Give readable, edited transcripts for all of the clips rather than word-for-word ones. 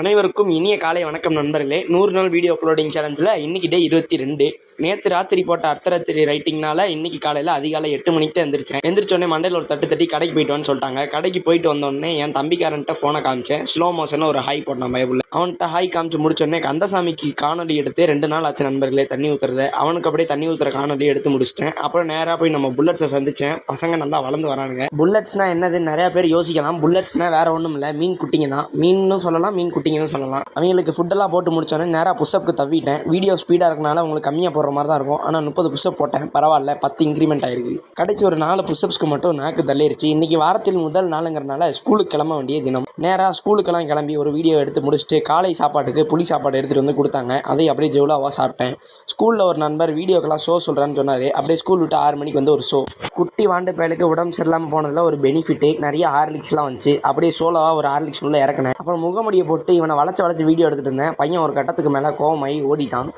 அனைவருக்கும் இனிய காலை வணக்கம் நண்பர்களே. 100 நாள் வீடியோ அப்லோடிங் சேலஞ்சில் இன்றைக்கி டே 22. நேற்று ராத்திரி போட்ட அர்த்தராத்திரி ரைட்டிங்னால இன்றைக்கி காலையில் அதிகாலை 8 மணிக்கு தான் எந்திரிச்சேன். எந்திரிச்சோடனே மண்டையில் ஒரு தட்டி கடைக்கு போயிட்டு சொல்லிட்டாங்க. கடைக்கு போயிட்டு வந்தோடனே என் தம்பிக்காரன்ட்ட ஃபோனை காமிச்சேன். ஸ்லோ மோஷனில் ஒரு ஹாய் போட்டான் பயபுள்ள. அவன்கிட்ட ஹாய் காமிச்சு முடிச்சோடனே கந்தசாமிக்கு காணொலி எடுத்து 2 நாள் ஆச்சு நண்பர்களே தண்ணி ஊற்றுறது. அவனுக்கு அப்படியே தண்ணி ஊற்றுற காணொலி எடுத்து முடிச்சிட்டேன். அப்புறம் நேராக போய் நம்ம புல்லட்ஸை சந்தித்தேன். பசங்க நல்லா வளர்ந்து வரானுங்க. புல்லட்ஸ்னால் என்னது நிறையா பேர் யோசிக்கலாம். புல்லட்ஸ்னால் வேறு ஒன்றும் இல்லை, மீன் குட்டிங்க தான். மீன்னு சொல்லலாம், மீன் குட்டிங்கன்னு சொல்லலாம். அவங்களுக்கு ஃபுட்டெல்லாம் போட்டு முடிச்சோன்னே நேராக புஷ்அப்க்கு தவிட்டேன். வீடியோ ஸ்பீடாக இருக்கனால உங்களுக்கு கம்மியாக போடுற மாதிரி தான் இருக்கும். ஆனால் 30 புஷ்அப் போட்டேன், பரவாயில்ல, 10 இன்க்ரிமெண்ட் ஆகிருக்கு. கடைசி ஒரு 4 புஷ்அப்ஸ்க்கு மட்டும் நாக்கு தள்ளிருச்சு. இன்றைக்கி வாரத்தில் முதல் நாளுங்கிறனால ஸ்கூலுக்கு கிளம்ப வேண்டிய தினம். நேராக ஸ்கூலுக்கெல்லாம் கிளம்பி ஒரு வீடியோ எடுத்து முடிச்சுட்டு காலை சாப்பாட்டுக்கு புளி சாப்பாடு எடுத்துகிட்டு வந்து கொடுத்தாங்க. அதை அப்படியே ஜெவலாவாக சாப்பிட்டேன். ஸ்கூலில் ஒரு நண்பர் வீடியோக்கெல்லாம் ஷோ சொல்கிறான்னு சொன்னார். அப்படியே ஸ்கூல் விட்டு 6 மணிக்கு வந்து ஒரு ஷோ. குட்டி வாண்டு பயலுக்கு உடம்பு சரியில்லாமல் போனதில் ஒரு பெனிஃபிட்டு, நிறைய ஹார்லிக்ஸ்லாம் வந்துச்சு. அப்படியே சோலோவாக ஒரு ஹார்லிக்ஸ் உள்ள இறக்குனேன். அப்புறம் முகமுடியை போட்டு இவனை வளைச்சி வீடியோ எடுத்துகிட்டு இருந்தேன். பையன் ஒரு கட்டத்துக்கு மேலே கோவமாகி ஓடிட்டான்.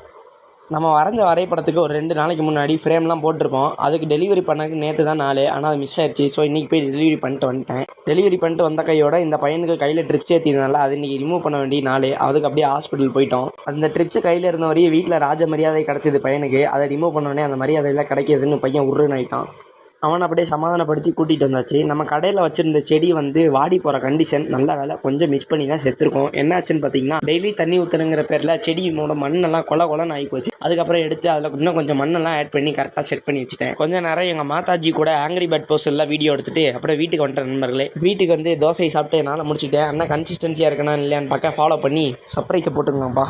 நம்ம வரைஞ்ச வரைபடத்துக்கு ஒரு 2 நாளைக்கு முன்னாடி ஃப்ரேம்லாம் போட்டிருப்போம். அதுக்கு டெலிவரி பண்ணக்கு நேற்று தான் நாள், ஆனால் அது மிஸ் ஆயிடுச்சு. ஸோ இன்றைக்கி போய் டெலிவரி பண்ணிட்டு வந்துட்டேன். டெலிவரி பண்ணிட்டு வந்த கையோட இந்த பையனுக்கு கையில் ட்ரிப்ஸ் ஏற்றினால அது இன்றைக்கி ரிமூவ் பண்ண வேண்டிய நாள். அதுக்கு அப்படியே ஹாஸ்பிட்டல் போயிட்டோம். அந்த ட்ரிப்ஸ் கையில் இருந்த வரையும் வீட்டில் ராஜ மரியாதை கிடச்சிது பையனுக்கு. அதை ரிமூவ் பண்ணோடனே அந்த மரியாதையெல்லாம் கிடைக்கிதுன்னு பையன் உருன்னு ஆகிட்டான். அவனை அப்படியே சமாதானப்படுத்தி கூட்டிகிட்டு வந்தாச்சு. நம்ம கடையில் வச்சுருந்த செடி வந்து வாடி போகிற கண்டிஷன். நல்ல வேலை, கொஞ்சம் மிஸ் பண்ணி தான் செத்துருக்கோம். என்னாச்சுன்னு பார்த்தீங்கன்னா, டெய்லி தண்ணி ஊற்றுனுங்கிற பேரில் செடியோட மண்ணெல்லாம் கொலன்னு ஆகி போச்சு. அதுக்கப்புறம் எடுத்து அதில் இன்னும் கொஞ்சம் மண்ணெல்லாம் ஆட் பண்ணி கரெக்டாக செட் பண்ணி வச்சுட்டேன். கொஞ்சம் நேரம் எங்கள் மாதாஜி கூட ஆங்கிரி பேர்ட் போஸ்டெல்லாம் வீடியோ எடுத்துகிட்டு அப்படியே வீட்டுக்கு வந்துட்டேன் நண்பர்களே. வீட்டுக்கு வந்து தோசை சாப்பிட்டு என்னால் முடிச்சுட்டேன். ஆனால் கன்சிஸ்டன்சியாக இருக்கணும் இல்லையான்னு பார்க்க ஃபாலோ பண்ணி சர்ப்ரைஸை போட்டுக்கலாம்ப்பா.